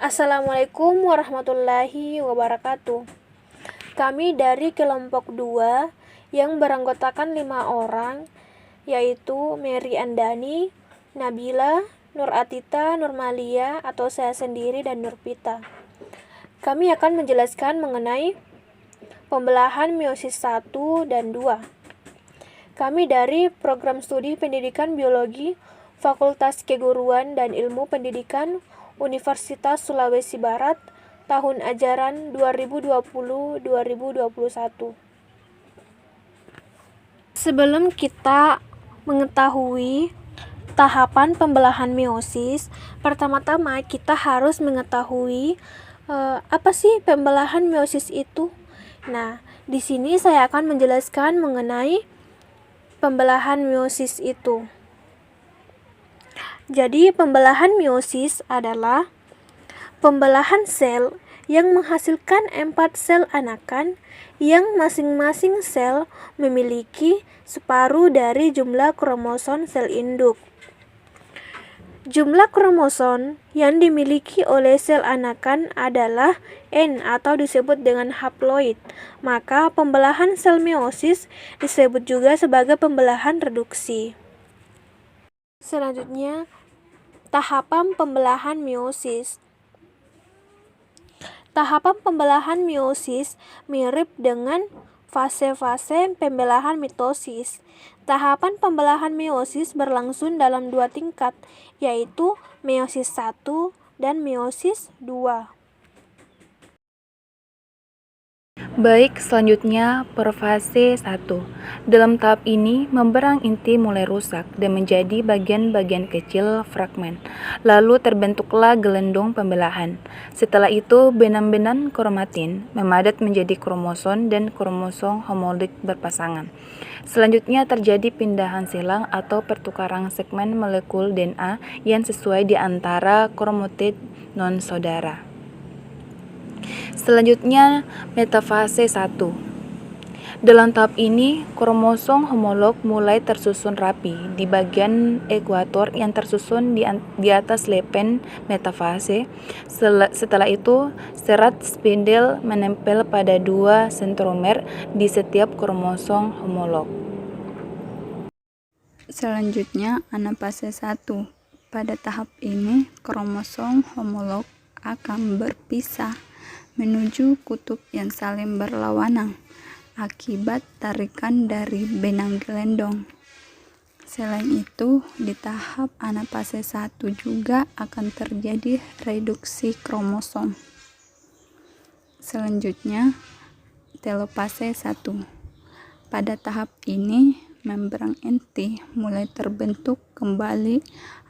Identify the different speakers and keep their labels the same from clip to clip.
Speaker 1: Assalamualaikum warahmatullahi wabarakatuh. Kami dari kelompok 2 yang beranggotakan 5 orang, yaitu Mary Andani, Nabila, Nur Atita, Nurmalia atau saya sendiri dan Nurpita. Kami akan menjelaskan mengenai pembelahan meiosis 1 dan 2. Kami dari Program Studi Pendidikan Biologi Fakultas Keguruan dan Ilmu Pendidikan Universitas Sulawesi Barat tahun ajaran 2020-2021. Sebelum kita mengetahui tahapan pembelahan meiosis, pertama-tama kita harus mengetahui apa sih pembelahan meiosis itu. Nah, di sini saya akan menjelaskan mengenai pembelahan meiosis itu. Jadi, pembelahan meiosis adalah pembelahan sel yang menghasilkan 4 sel anakan yang masing-masing sel memiliki separuh dari jumlah kromosom sel induk. Jumlah kromosom yang dimiliki oleh sel anakan adalah N atau disebut dengan haploid. Maka pembelahan sel meiosis disebut juga sebagai pembelahan reduksi. Selanjutnya, tahapan pembelahan meiosis. Tahapan pembelahan meiosis mirip dengan fase-fase pembelahan mitosis. Tahapan pembelahan meiosis berlangsung dalam 2 tingkat, yaitu meiosis 1 dan meiosis 2.
Speaker 2: Baik, selanjutnya perfase 1. Dalam tahap ini, membrang inti mulai rusak dan menjadi bagian-bagian kecil fragmen. Lalu terbentuklah gelendong pembelahan. Setelah itu, benang-benang kromatin memadat menjadi kromosom dan kromosom homolik berpasangan. Selanjutnya terjadi pindahan silang atau pertukaran segmen molekul DNA yang sesuai di antara kromatid non-saudara. Selanjutnya, metafase 1. Dalam tahap ini, kromosom homolog mulai tersusun rapi di bagian ekuator yang tersusun di atas lepen metafase. Setelah itu, serat spindel menempel pada 2 sentromer di setiap kromosom homolog.
Speaker 3: Selanjutnya, anafase 1. Pada tahap ini, kromosom homolog akan berpisah menuju kutub yang saling berlawanan akibat tarikan dari benang gelendong. Selain itu, di tahap anafase 1 juga akan terjadi reduksi kromosom. Selanjutnya, telopase 1. Pada tahap ini, membrang inti mulai terbentuk kembali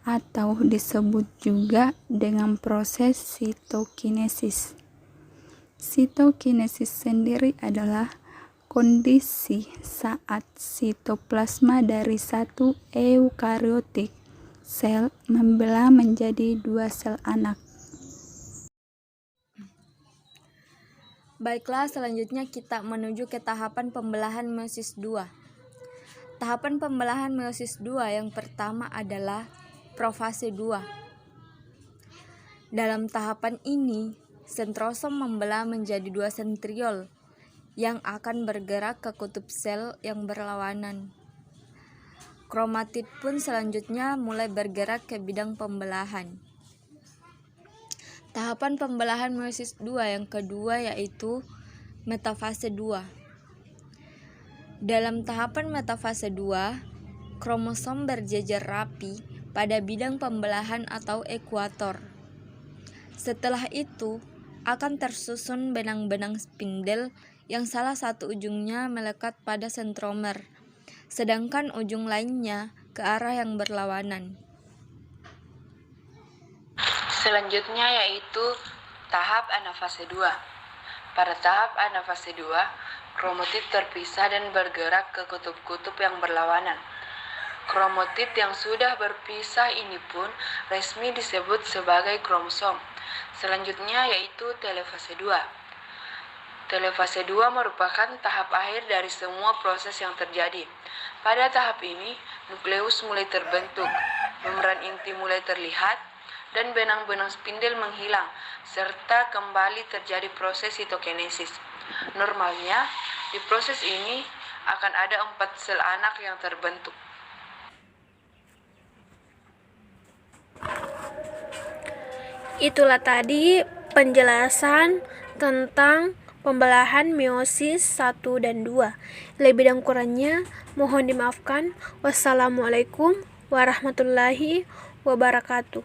Speaker 3: atau disebut juga dengan proses sitokinesis. Sitokinesis sendiri adalah kondisi saat sitoplasma dari satu eukariotik sel membelah menjadi 2 sel anak.
Speaker 4: Baiklah, selanjutnya kita menuju ke tahapan pembelahan meiosis 2. Tahapan pembelahan meiosis 2 yang pertama adalah profase 2. Dalam tahapan ini, sentrosom membelah menjadi 2 sentriol yang akan bergerak ke kutub sel yang berlawanan. Kromatid pun selanjutnya mulai bergerak ke bidang pembelahan. Tahapan pembelahan meiosis 2 yang kedua yaitu metafase 2. Dalam tahapan metafase 2, kromosom berjejer rapi pada bidang pembelahan atau ekuator. Setelah itu, akan tersusun benang-benang spindel yang salah satu ujungnya melekat pada sentromer, sedangkan ujung lainnya ke arah yang berlawanan.
Speaker 5: Selanjutnya yaitu tahap anafase 2. Pada tahap anafase 2, kromatid terpisah dan bergerak ke kutub-kutub yang berlawanan. Kromatid yang sudah berpisah ini pun resmi disebut sebagai kromosom. Selanjutnya yaitu telofase 2. Telofase 2 merupakan tahap akhir dari semua proses yang terjadi. Pada tahap ini, nukleus mulai terbentuk, membran inti mulai terlihat, dan benang-benang spindel menghilang, serta kembali terjadi proses sitokinesis. Normalnya, di proses ini akan ada 4 sel anak yang terbentuk.
Speaker 1: Itulah tadi penjelasan tentang pembelahan meiosis 1 dan 2. Lebih dan kurangnya mohon dimaafkan. Wassalamualaikum warahmatullahi wabarakatuh.